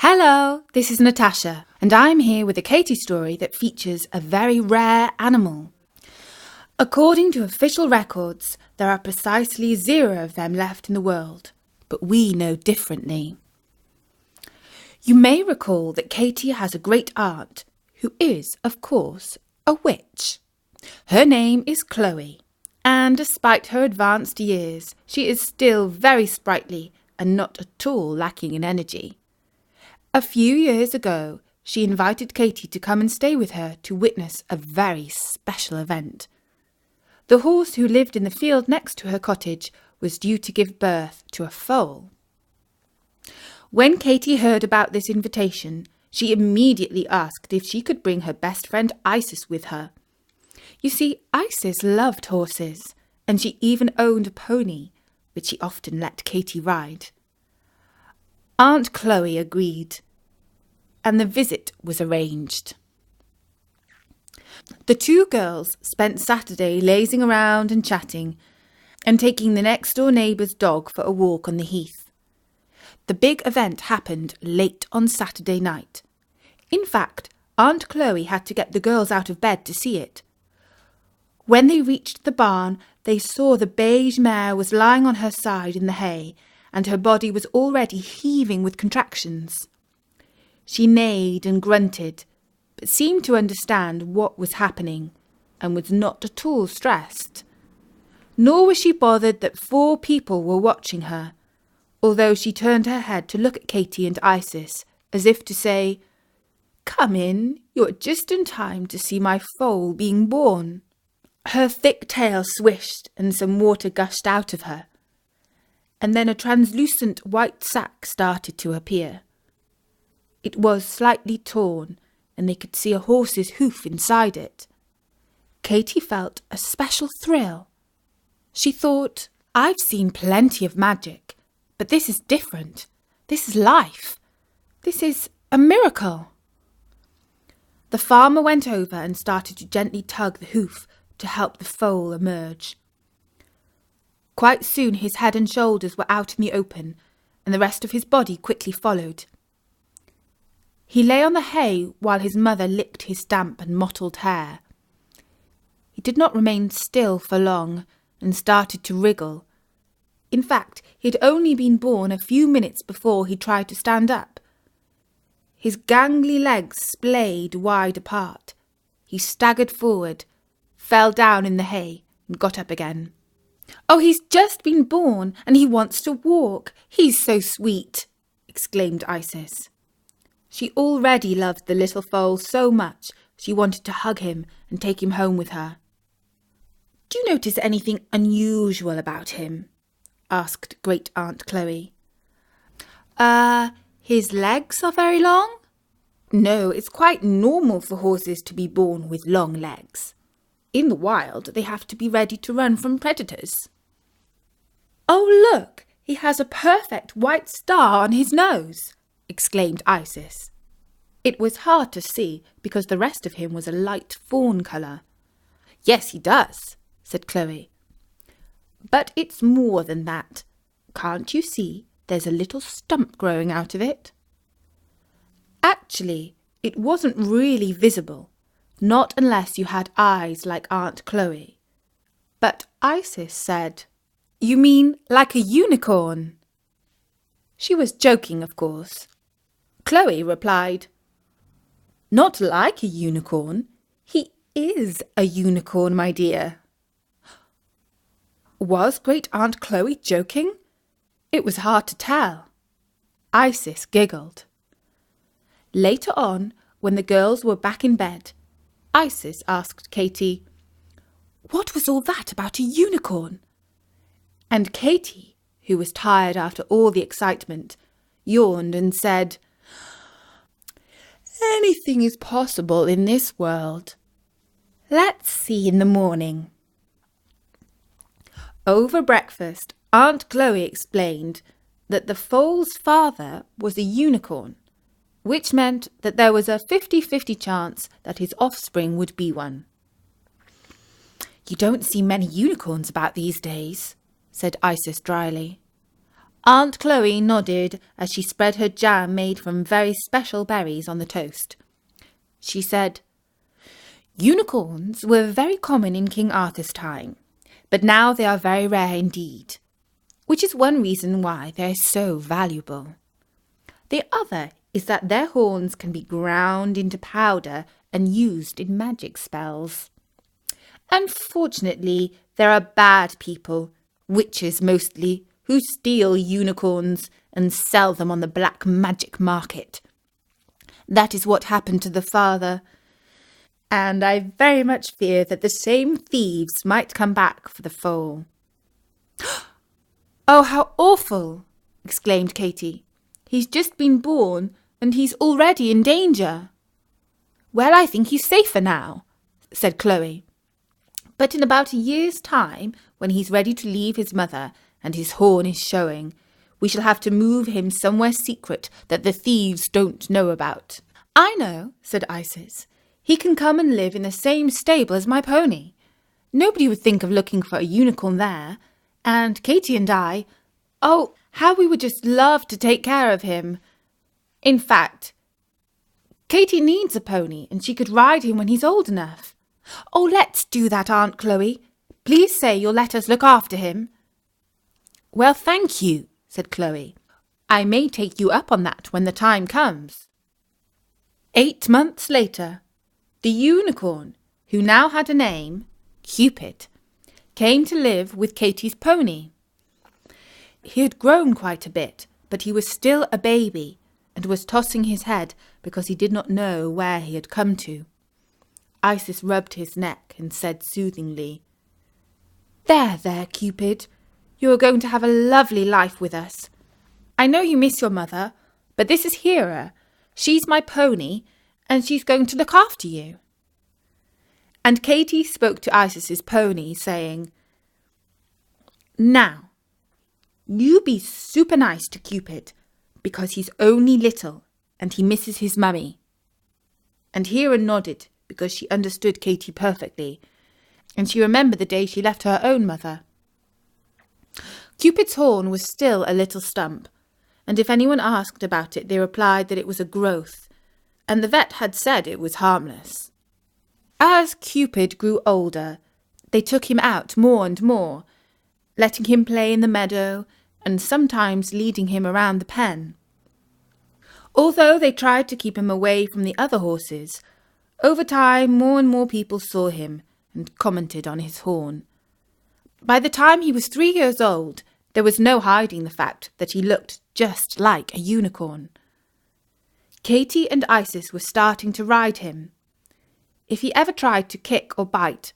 Hello, this is Natasha, and I'm here with a Katie story that features a very rare animal. According to official records, there are precisely 0 of them left in the world, but we know differently. You may recall that Katie has a great aunt, who is, of course, a witch. Her name is Chloe, and despite her advanced years, she is still very sprightly and not at all lacking in energy. A few years ago, she invited Katie to come and stay with her to witness a very special event. The horse who lived in the field next to her cottage was due to give birth to a foal. When Katie heard about this invitation, she immediately asked if she could bring her best friend Isis with her. You see, Isis loved horses, and she even owned a pony, which she often let Katie ride. Aunt Chloe agreed, and the visit was arranged. The 2 girls spent Saturday lazing around and chatting, and taking the next-door neighbour's dog for a walk on the heath. The big event happened late on Saturday night. In fact, Aunt Chloe had to get the girls out of bed to see it. When they reached the barn, they saw the beige mare was lying on her side in the hay, and her body was already heaving with contractions. She neighed and grunted, but seemed to understand what was happening, and was not at all stressed. Nor was she bothered that 4 people were watching her, although she turned her head to look at Katie and Isis, as if to say, "Come in, you're just in time to see my foal being born." Her thick tail swished and some water gushed out of her, and then a translucent white sack started to appear. It was slightly torn, and they could see a horse's hoof inside it. Katie felt a special thrill. She thought, "I've seen plenty of magic, but this is different. This is life. This is a miracle." The farmer went over and started to gently tug the hoof to help the foal emerge. Quite soon his head and shoulders were out in the open, and the rest of his body quickly followed. He lay on the hay while his mother licked his damp and mottled hair. He did not remain still for long and started to wriggle. In fact, he had only been born a few minutes before he tried to stand up. His gangly legs splayed wide apart. He staggered forward, fell down in the hay, and got up again. "Oh, he's just been born, and he wants to walk. He's so sweet," exclaimed Isis. She already loved the little foal so much she wanted to hug him and take him home with her. "Do you notice anything unusual about him?" asked Great Aunt Chloe. His legs are very long?" "No, it's quite normal for horses to be born with long legs. In the wild, they have to be ready to run from predators." "Oh, look, he has a perfect white star on his nose," exclaimed Isis. It was hard to see because the rest of him was a light fawn colour. "Yes, he does," said Chloe. "But it's more than that. Can't you see there's a little stump growing out of it?" Actually, it wasn't really visible, not unless you had eyes like Aunt Chloe. But Isis said, "You mean like a unicorn?" She was joking, of course. Chloe replied, "Not like a unicorn. He is a unicorn, my dear." Was Great Aunt Chloe joking? It was hard to tell. Isis giggled. Later on, when the girls were back in bed, Isis asked Katie, "What was all that about a unicorn?" And Katie, who was tired after all the excitement, yawned and said, "Anything is possible in this world. Let's see in the morning." Over breakfast, Aunt Chloe explained that the foal's father was a unicorn, which meant that there was a 50-50 chance that his offspring would be one. "You don't see many unicorns about these days," said Isis dryly. Aunt Chloe nodded as she spread her jam made from very special berries on the toast. She said, "Unicorns were very common in King Arthur's time, but now they are very rare indeed, which is one reason why they are so valuable. The other is that their horns can be ground into powder and used in magic spells. Unfortunately, there are bad people, witches mostly, who steal unicorns and sell them on the black magic market. That is what happened to the father, and I very much fear that the same thieves might come back for the foal." "Oh, how awful!" exclaimed Katy. "He's just been born, and he's already in danger." "Well, I think he's safer now," said Chloe. "But in about a year's time, when he's ready to leave his mother and his horn is showing, we shall have to move him somewhere secret that the thieves don't know about." "I know," said Isis. "He can come and live in the same stable as my pony. Nobody would think of looking for a unicorn there. And Katy and I, oh, how we would just love to take care of him. In fact, Katy needs a pony and she could ride him when he's old enough. Oh, let's do that, Aunt Chloe. Please say you'll let us look after him." "Well, thank you," said Chloe. "I may take you up on that when the time comes." 8 months later, the unicorn, who now had a name, Cupid, came to live with Katy's pony. He had grown quite a bit, but he was still a baby and was tossing his head because he did not know where he had come to. Isis rubbed his neck and said soothingly, There, Cupid. You are going to have a lovely life with us. I know you miss your mother, but this is Hera. She's my pony, and she's going to look after you." And Katy spoke to Isis's pony, saying, "Now, you be super nice to Cupid, because he's only little and he misses his mummy." And Hera nodded because she understood Katy perfectly, and she remembered the day she left her own mother. Cupid's horn was still a little stump, and if anyone asked about it, they replied that it was a growth, and the vet had said it was harmless. As Cupid grew older, they took him out more and more, letting him play in the meadow and sometimes leading him around the pen. Although they tried to keep him away from the other horses, over time more and more people saw him and commented on his horn. By the time he was 3 years old, there was no hiding the fact that he looked just like a unicorn. Katy and Isis were starting to ride him. If he ever tried to kick or bite,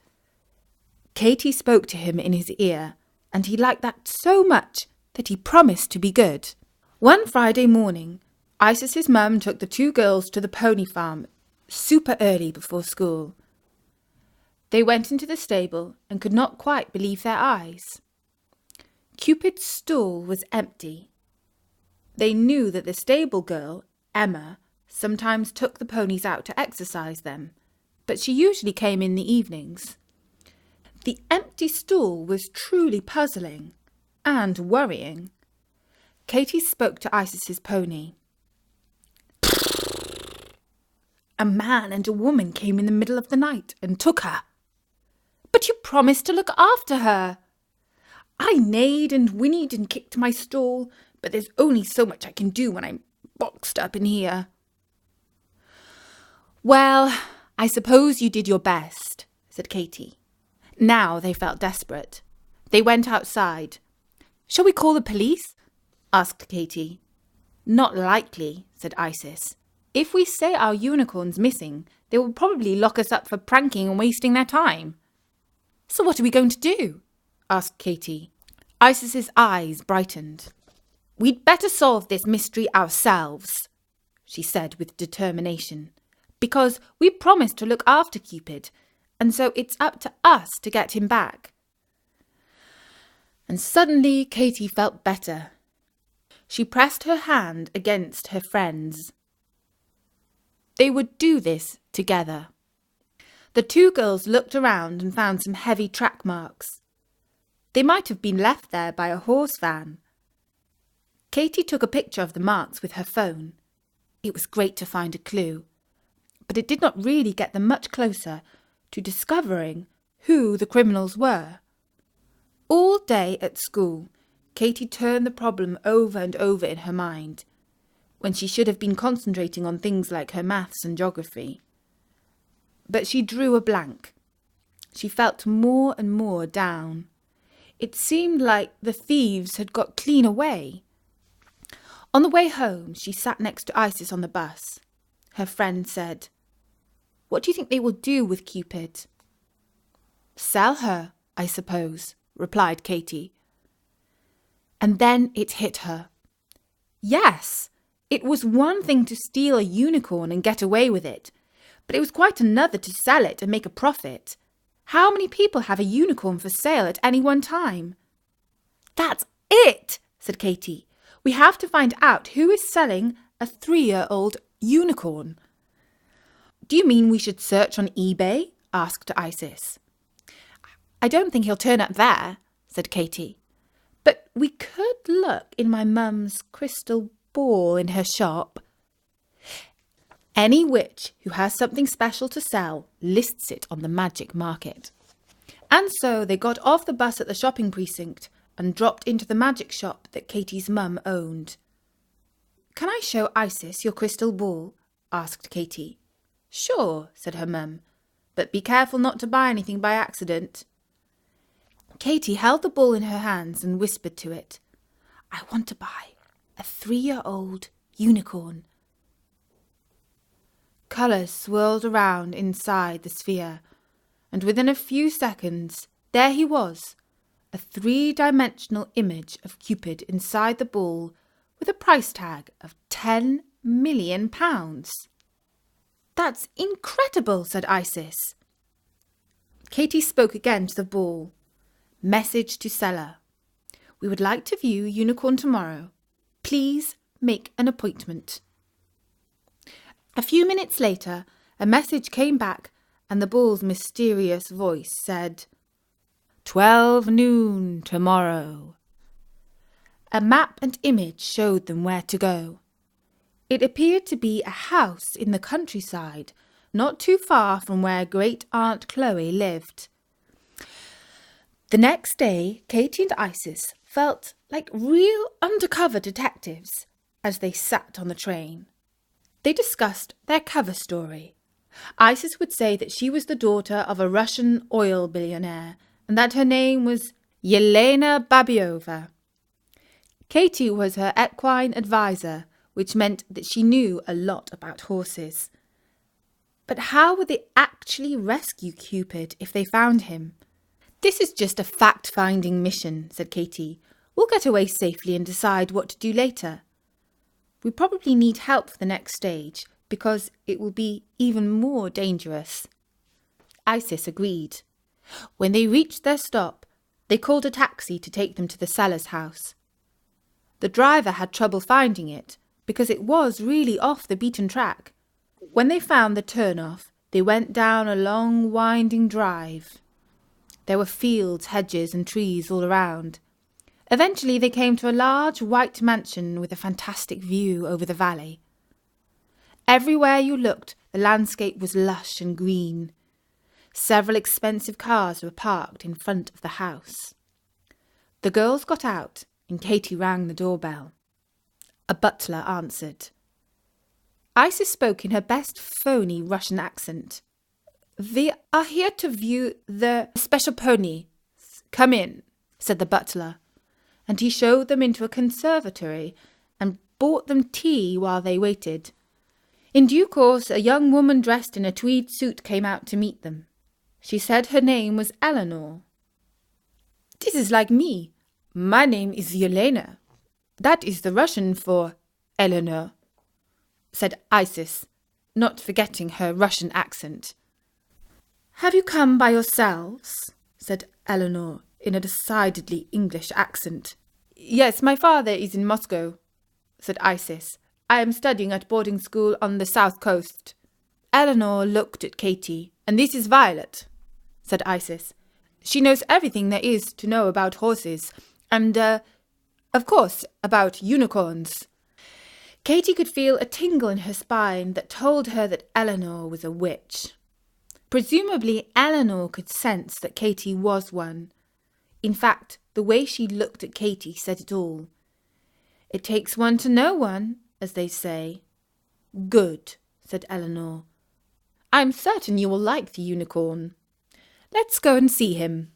Katy spoke to him in his ear, and he liked that so much that he promised to be good. One Friday morning, Isis's mum took the 2 girls to the pony farm super early before school. They went into the stable and could not quite believe their eyes. Cupid's stall was empty. They knew that the stable girl, Emma, sometimes took the ponies out to exercise them, but she usually came in the evenings. The empty stall was truly puzzling and worrying. Katy spoke to Isis's pony. "A man and a woman came in the middle of the night and took her." "But you promised to look after her." "I neighed and whinnied and kicked my stall, but there's only so much I can do when I'm boxed up in here." "Well, I suppose you did your best," said Katy. Now they felt desperate. They went outside. "Shall we call the police?" asked Katy. "Not likely," said Isis. "If we say our unicorn's missing, they will probably lock us up for pranking and wasting their time." "So what are we going to do?" asked Katy. Isis's eyes brightened. "We'd better solve this mystery ourselves," she said with determination, "because we promised to look after Cupid, and so it's up to us to get him back." And suddenly Katy felt better. She pressed her hand against her friend's. They would do this together. The 2 girls looked around and found some heavy track marks. They might have been left there by a horse van. Katy took a picture of the marks with her phone. It was great to find a clue, but it did not really get them much closer to discovering who the criminals were. All day at school, Katy turned the problem over and over in her mind, when she should have been concentrating on things like her maths and geography. But she drew a blank. She felt more and more down. It seemed like the thieves had got clean away. On the way home, she sat next to Isis on the bus. Her friend said, "What do you think they will do with Cupid?" "Sell her, I suppose," replied Katy. And then it hit her. Yes, it was one thing to steal a unicorn and get away with it, but it was quite another to sell it and make a profit. How many people have a unicorn for sale at any one time? "That's it," said Katy. "We have to find out who is selling a 3-year-old unicorn." "Do you mean we should search on eBay?" asked Isis. "I don't think he'll turn up there," said Katy. "But we could look in my mum's crystal ball in her shop." Any witch who has something special to sell lists it on the magic market. And so they got off the bus at the shopping precinct and dropped into the magic shop that Katy's mum owned. "Can I show Isis your crystal ball?" asked Katy. "Sure," said her mum, "but be careful not to buy anything by accident." Katy held the ball in her hands and whispered to it, "I want to buy a 3-year-old unicorn." Colours swirled around inside the sphere, and within a few seconds, there he was, a 3-dimensional image of Cupid inside the ball with a price tag of £10 million. "That's incredible," said Isis. Katy spoke again to the ball. Message to seller. "We would like to view unicorn tomorrow. Please make an appointment." A few minutes later, a message came back and the bull's mysterious voice said, 12 noon tomorrow. A map and image showed them where to go. It appeared to be a house in the countryside, not too far from where Great Aunt Chloe lived. The next day, Katy and Isis felt like real undercover detectives as they sat on the train. They discussed their cover story. Isis would say that she was the daughter of a Russian oil billionaire and that her name was Yelena Babiova. Katy was her equine advisor, which meant that she knew a lot about horses. But how would they actually rescue Cupid if they found him? "This is just a fact-finding mission," said Katy. "We'll get away safely and decide what to do later. We probably need help for the next stage because it will be even more dangerous." Isis agreed. When they reached their stop, they called a taxi to take them to the seller's house. The driver had trouble finding it because it was really off the beaten track. When they found the turnoff, they went down a long winding drive. There were fields, hedges and trees all around. Eventually they came to a large white mansion with a fantastic view over the valley. Everywhere you looked, the landscape was lush and green. Several expensive cars were parked in front of the house. The girls got out and Katy rang the doorbell. A butler answered. Isis spoke in her best phony Russian accent. "We are here to view the special pony. Come in," said the butler, and he showed them into a conservatory and bought them tea while they waited. In due course, a young woman dressed in a tweed suit came out to meet them. She said her name was Eleanor. "This is like me. My name is Yelena. That is the Russian for Eleanor," said Isis, not forgetting her Russian accent. "Have you come by yourselves?" said Eleanor in a decidedly English accent. "Yes, my father is in Moscow," said Isis. "I am studying at boarding school on the south coast." Eleanor looked at Katy. "And this is Violet," said Isis. "She knows everything there is to know about horses, and Of course, about unicorns. Katy could feel a tingle in her spine that told her that Eleanor was a witch. Presumably, Eleanor could sense that Katy was one. In fact, the way she looked at Katy said it all. It takes one to know one, as they say. Good, said Eleanor. I'm certain you will like the unicorn. Let's go and see him.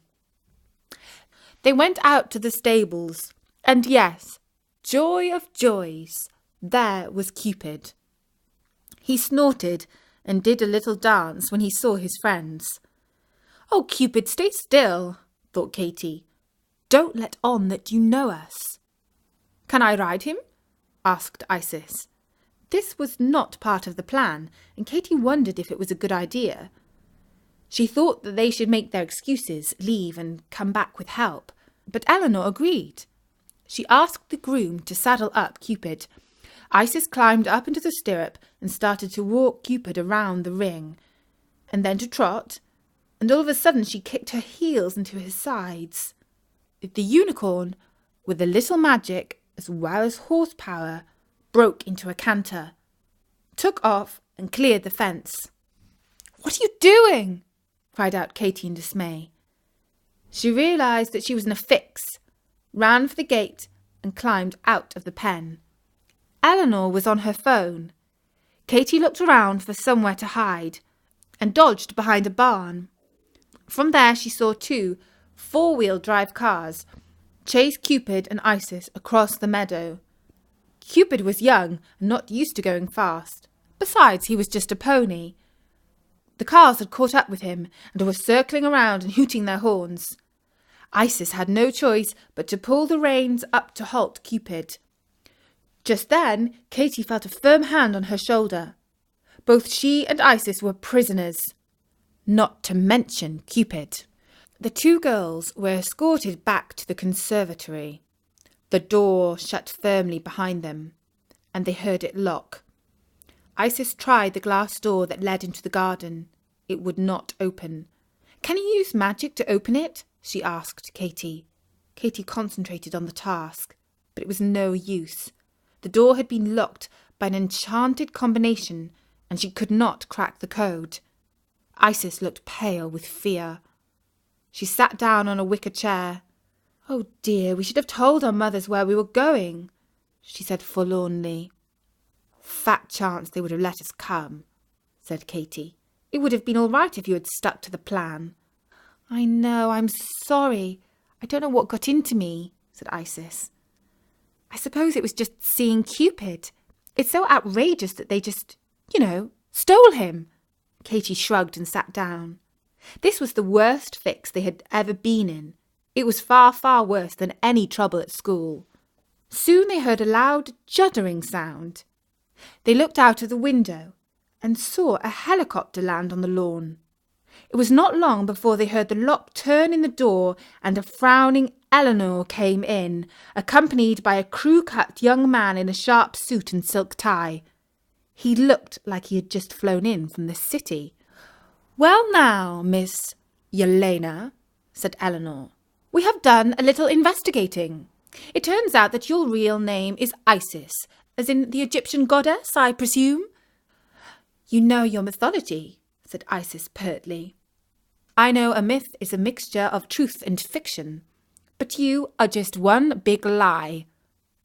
They went out to the stables, and yes, joy of joys, there was Cupid. He snorted and did a little dance when he saw his friends. Oh, Cupid, stay still, thought Katy. Don't let on that you know us. Can I ride him? Asked Isis. This was not part of the plan, and Katy wondered if it was a good idea. She thought that they should make their excuses, leave and come back with help, but Eleanor agreed. She asked the groom to saddle up Cupid. Isis climbed up into the stirrup and started to walk Cupid around the ring, and then to trot, and all of a sudden she kicked her heels into his sides. The unicorn, with a little magic as well as horsepower, broke into a canter, took off and cleared the fence. What are you doing? Cried out Katy in dismay. She realised that she was in a fix, ran for the gate and climbed out of the pen. Eleanor was on her phone. Katy looked around for somewhere to hide and dodged behind a barn. From there she saw 2 4-wheel drive cars chase Cupid and Isis across the meadow. Cupid was young and not used to going fast. Besides, he was just a pony. The cars had caught up with him and were circling around and hooting their horns. Isis had no choice but to pull the reins up to halt Cupid. Just then, Katy felt a firm hand on her shoulder. Both she and Isis were prisoners, not to mention Cupid. The 2 girls were escorted back to the conservatory. The door shut firmly behind them, and they heard it lock. Isis tried the glass door that led into the garden. It would not open. Can you use magic to open it? She asked Katy. Katy concentrated on the task, but it was no use. The door had been locked by an enchanted combination, and she could not crack the code. Isis looked pale with fear. She sat down on a wicker chair. Oh dear, we should have told our mothers where we were going, she said forlornly. Fat chance they would have let us come, said Katy. It would have been all right if you had stuck to the plan. I know, I'm sorry. I don't know what got into me, said Isis. I suppose it was just seeing Cupid. It's so outrageous that they just, stole him. Katy shrugged and sat down. This was the worst fix they had ever been in. It was far, far worse than any trouble at school. Soon they heard a loud, juddering sound. They looked out of the window and saw a helicopter land on the lawn. It was not long before they heard the lock turn in the door and a frowning Eleanor came in, accompanied by a crew-cut young man in a sharp suit and silk tie. He looked like he had just flown in from the city. Well now, Miss Yelena, said Eleanor, we have done a little investigating. It turns out that your real name is Isis, as in the Egyptian goddess, I presume? You know your mythology, said Isis pertly. I know a myth is a mixture of truth and fiction, but you are just one big lie,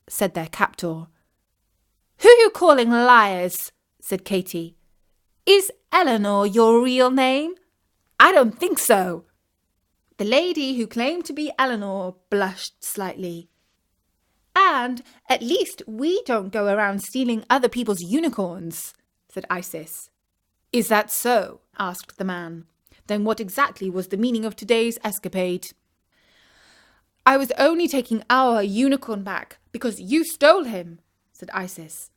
said their captor. Who are you calling liars? Said Katy. Is Eleanor your real name? I don't think so. The lady who claimed to be Eleanor blushed slightly. And at least we don't go around stealing other people's unicorns, said Isis. Is that so? Asked the man. Then what exactly was the meaning of today's escapade? I was only taking our unicorn back because you stole him, said Isis.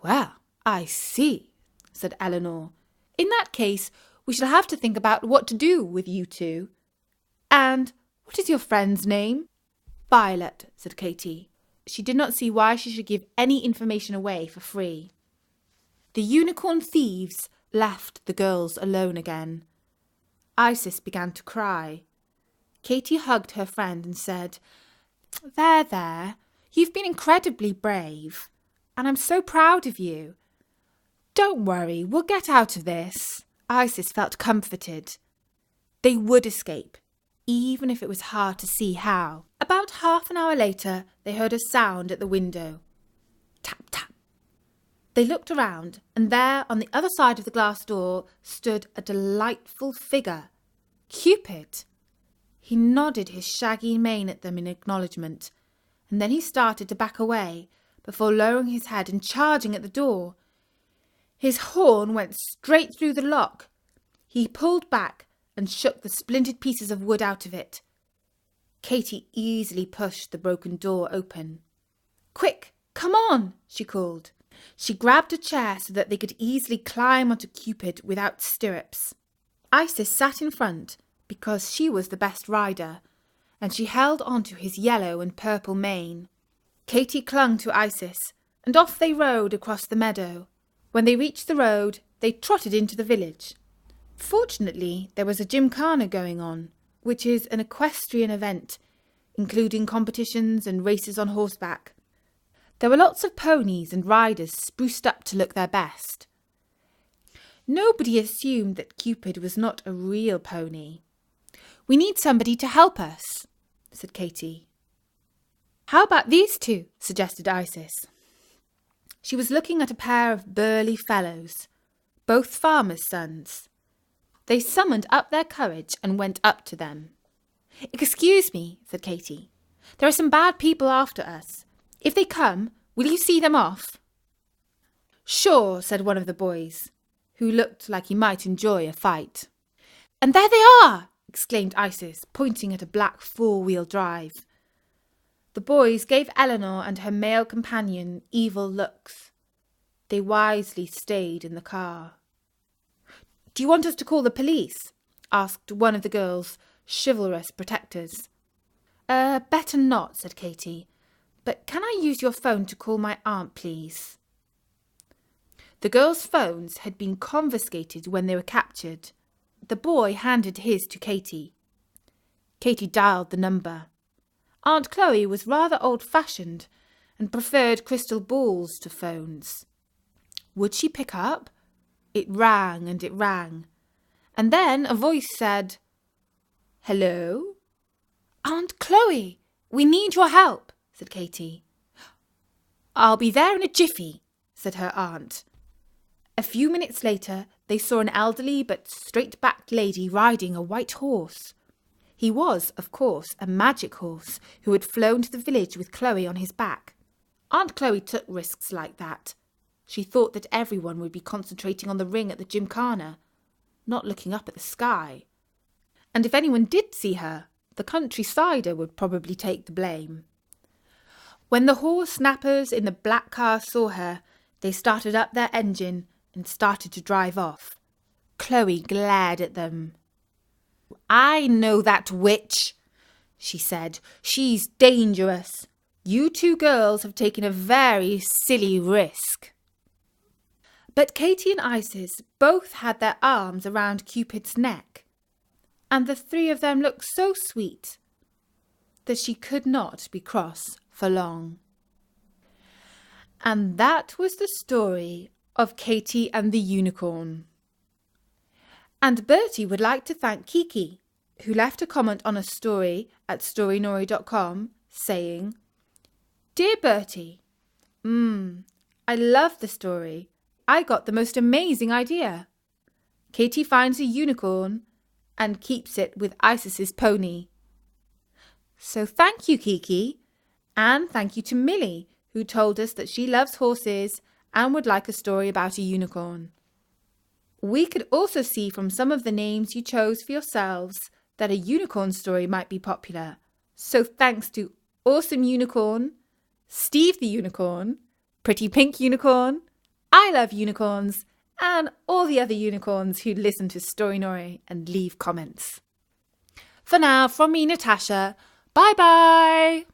Well, I see, said Eleanor. In that case, we shall have to think about what to do with you 2. And what is your friend's name? Violet, said Katy. She did not see why she should give any information away for free. The unicorn thieves left the girls alone again. Isis began to cry. Katy hugged her friend and said, There, You've been incredibly brave, and I'm so proud of you. Don't worry, we'll get out of this. Isis felt comforted. They would escape, even if it was hard to see how. About half an hour later, they heard a sound at the window. Tap, tap. They looked around, and there, on the other side of the glass door, stood a delightful figure. Cupid. He nodded his shaggy mane at them in acknowledgement, and then he started to back away, before lowering his head and charging at the door. His horn went straight through the lock. He pulled back and shook the splintered pieces of wood out of it. Katy easily pushed the broken door open. "Quick, come on," she called. She grabbed a chair so that they could easily climb onto Cupid without stirrups. Isis sat in front because she was the best rider, and she held onto his yellow and purple mane. Katy clung to Isis, and off they rode across the meadow. When they reached the road, they trotted into the village. Fortunately, there was a gymkhana going on, which is an equestrian event, including competitions and races on horseback. There were lots of ponies and riders spruced up to look their best. Nobody assumed that Cupid was not a real pony. "We need somebody to help us," said Katy. "How about these two?" suggested Isis. She was looking at a pair of burly fellows, both farmers' sons. They summoned up their courage and went up to them. "Excuse me," said Katy. "There are some bad people after us. If they come, will you see them off?" "Sure," said one of the boys, who looked like he might enjoy a fight. "And there they are!" exclaimed Isis, pointing at a black four-wheel drive. The boys gave Eleanor and her male companion evil looks. They wisely stayed in the car. "Do you want us to call the police?" asked one of the girls' chivalrous protectors. Better not," said Katy. "But can I use your phone to call my aunt, please?" The girls' phones had been confiscated when they were captured. The boy handed his to Katy. Katy dialed the number. Aunt Chloe was rather old-fashioned and preferred crystal balls to phones. Would she pick up? It rang and it rang. And then a voice said, "Hello?" "Aunt Chloe, we need your help," said Katy. "I'll be there in a jiffy," said her aunt. A few minutes later, they saw an elderly but straight-backed lady riding a white horse. He was, of course, a magic horse who had flown to the village with Chloe on his back. Aunt Chloe took risks like that. She thought that everyone would be concentrating on the ring at the gymkhana, not looking up at the sky. And if anyone did see her, the countrysider would probably take the blame. When the horse snappers in the black car saw her, they started up their engine and started to drive off. Chloe glared at them. "I know that witch," she said. "She's dangerous. You two girls have taken a very silly risk." But Katy and Isis both had their arms around Cupid's neck, and the three of them looked so sweet that she could not be cross for long. And that was the story of Katy and the Unicorn. And Bertie would like to thank Kiki, who left a comment on a story at storynori.com saying, "Dear Bertie, I love the story. I got the most amazing idea. Katy finds a unicorn and keeps it with Isis's pony." So thank you, Kiki, and thank you to Millie, who told us that she loves horses and would like a story about a unicorn. We could also see from some of the names you chose for yourselves that a unicorn story might be popular. So thanks to Awesome Unicorn, Steve the Unicorn, Pretty Pink Unicorn, I Love Unicorns, and all the other unicorns who listen to Story Nori and leave comments. For now, from me, Natasha, bye-bye!